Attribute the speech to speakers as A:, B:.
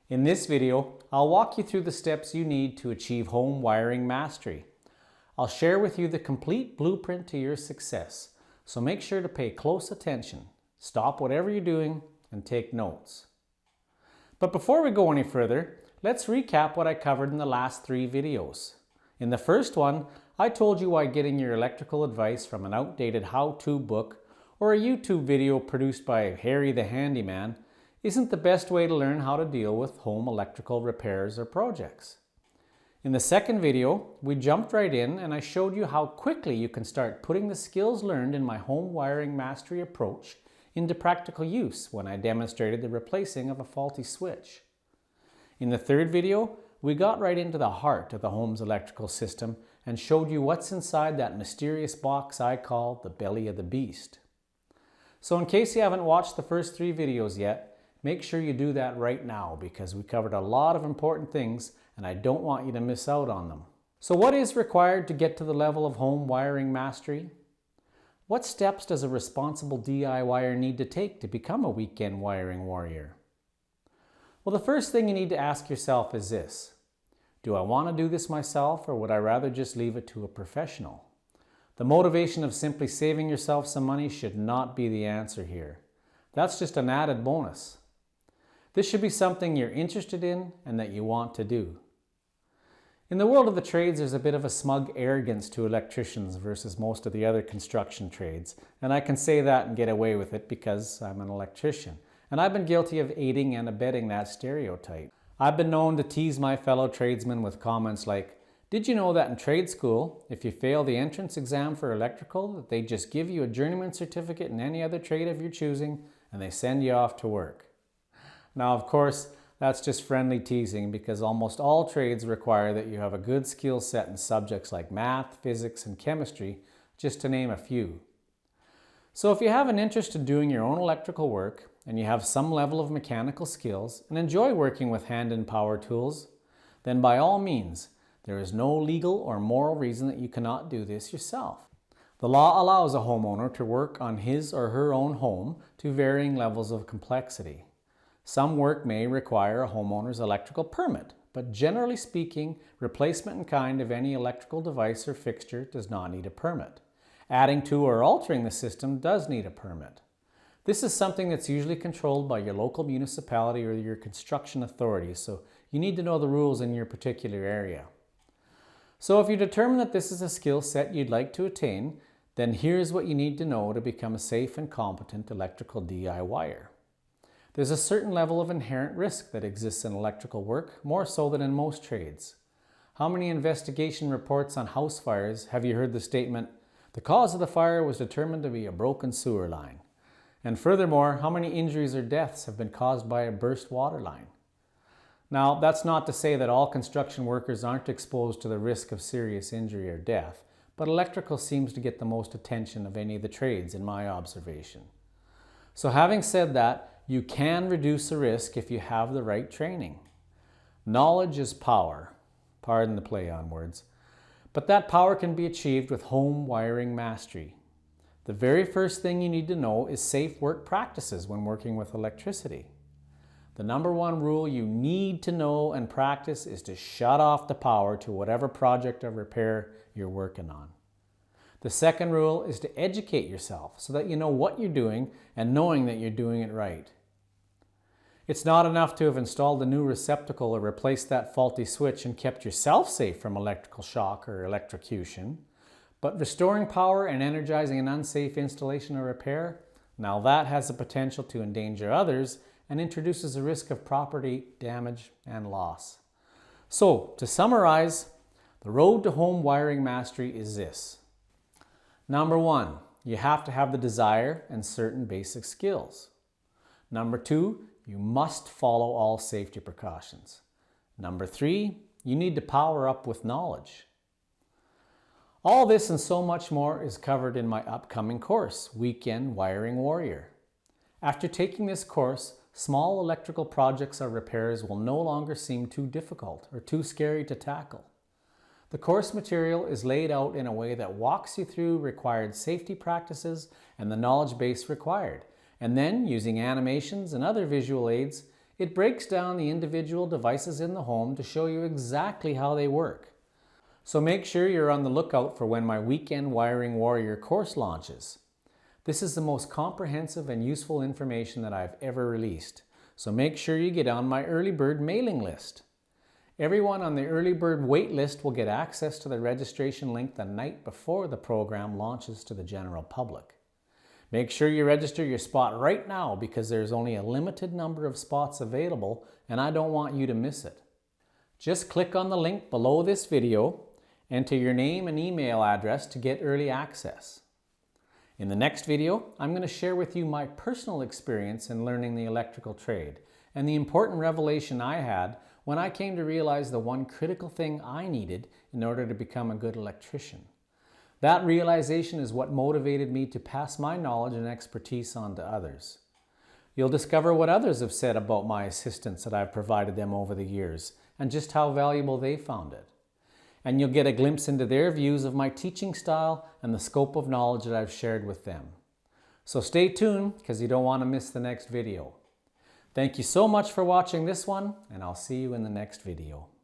A: In this video, I'll walk you through the steps you need to achieve home wiring mastery. I'll share with you the complete blueprint to your success, so make sure to pay close attention, stop whatever you're doing, and take notes. But before we go any further, let's recap what I covered in the last 3 videos. In the first one, I told you why getting your electrical advice from an outdated how-to book or a YouTube video produced by Harry the Handyman isn't the best way to learn how to deal with home electrical repairs or projects. In the second video, we jumped right in and I showed you how quickly you can start putting the skills learned in my home wiring mastery approach into practical use when I demonstrated the replacing of a faulty switch. In the third video, we got right into the heart of the home's electrical system and showed you what's inside that mysterious box I call the belly of the beast. So in case you haven't watched the first 3 videos yet, make sure you do that right now because we covered a lot of important things and I don't want you to miss out on them. So what is required to get to the level of home wiring mastery? What steps does a responsible DIYer need to take to become a weekend wiring warrior? Well, the first thing you need to ask yourself is this: do I want to do this myself, or would I rather just leave it to a professional? The motivation of simply saving yourself some money should not be the answer here. That's just an added bonus. This should be something you're interested in and that you want to do. In the world of the trades, there's a bit of a smug arrogance to electricians versus most of the other construction trades, and I can say that and get away with it because I'm an electrician, and I've been guilty of aiding and abetting that stereotype. I've been known to tease my fellow tradesmen with comments like, "Did you know that in trade school, if you fail the entrance exam for electrical, that they just give you a journeyman certificate in any other trade of your choosing, and they send you off to work?" Now, of course, that's just friendly teasing because almost all trades require that you have a good skill set in subjects like math, physics, and chemistry, just to name a few. So if you have an interest in doing your own electrical work and you have some level of mechanical skills and enjoy working with hand and power tools, then by all means, there is no legal or moral reason that you cannot do this yourself. The law allows a homeowner to work on his or her own home to varying levels of complexity. Some work may require a homeowner's electrical permit, but generally speaking, replacement in kind of any electrical device or fixture does not need a permit. Adding to or altering the system does need a permit. This is something that's usually controlled by your local municipality or your construction authority, so you need to know the rules in your particular area. So if you determine that this is a skill set you'd like to attain, then here's what you need to know to become a safe and competent electrical DIYer. There's a certain level of inherent risk that exists in electrical work, more so than in most trades. How many investigation reports on house fires have you heard the statement, "The cause of the fire was determined to be a broken sewer line"? And furthermore, how many injuries or deaths have been caused by a burst water line? Now, that's not to say that all construction workers aren't exposed to the risk of serious injury or death, but electrical seems to get the most attention of any of the trades in my observation. So having said that, you can reduce the risk if you have the right training. Knowledge is power. Pardon the play on words. But that power can be achieved with home wiring mastery. The very first thing you need to know is safe work practices when working with electricity. The number one rule you need to know and practice is to shut off the power to whatever project or repair you're working on. The second rule is to educate yourself so that you know what you're doing and knowing that you're doing it right. It's not enough to have installed a new receptacle or replaced that faulty switch and kept yourself safe from electrical shock or electrocution, but restoring power and energizing an unsafe installation or repair, now that has the potential to endanger others and introduces a risk of property damage and loss. So, to summarize, the road to home wiring mastery is this. Number 1, you have to have the desire and certain basic skills. Number 2, you must follow all safety precautions. Number 3, you need to power up with knowledge. All this and so much more is covered in my upcoming course, Weekend Wiring Warrior. After taking this course, small electrical projects or repairs will no longer seem too difficult or too scary to tackle. The course material is laid out in a way that walks you through required safety practices and the knowledge base required, and then, using animations and other visual aids, It breaks down the individual devices in the home to show you exactly how they work. So make sure you're on the lookout for when my Weekend Wiring Warrior course launches. This is the most comprehensive and useful information that I've ever released, so make sure you get on my early bird mailing list. Everyone on the early bird wait list will get access to the registration link the night before the program launches to the general public. Make sure you register your spot right now because there's only a limited number of spots available and I don't want you to miss it. Just click on the link below this video, enter your name and email address to get early access. In the next video, I'm going to share with you my personal experience in learning the electrical trade and the important revelation I had when I came to realize the one critical thing I needed in order to become a good electrician. That realization is what motivated me to pass my knowledge and expertise on to others. You'll discover what others have said about my assistance that I've provided them over the years and just how valuable they found it. And you'll get a glimpse into their views of my teaching style and the scope of knowledge that I've shared with them. So stay tuned because you don't want to miss the next video. Thank you so much for watching this one, and I'll see you in the next video.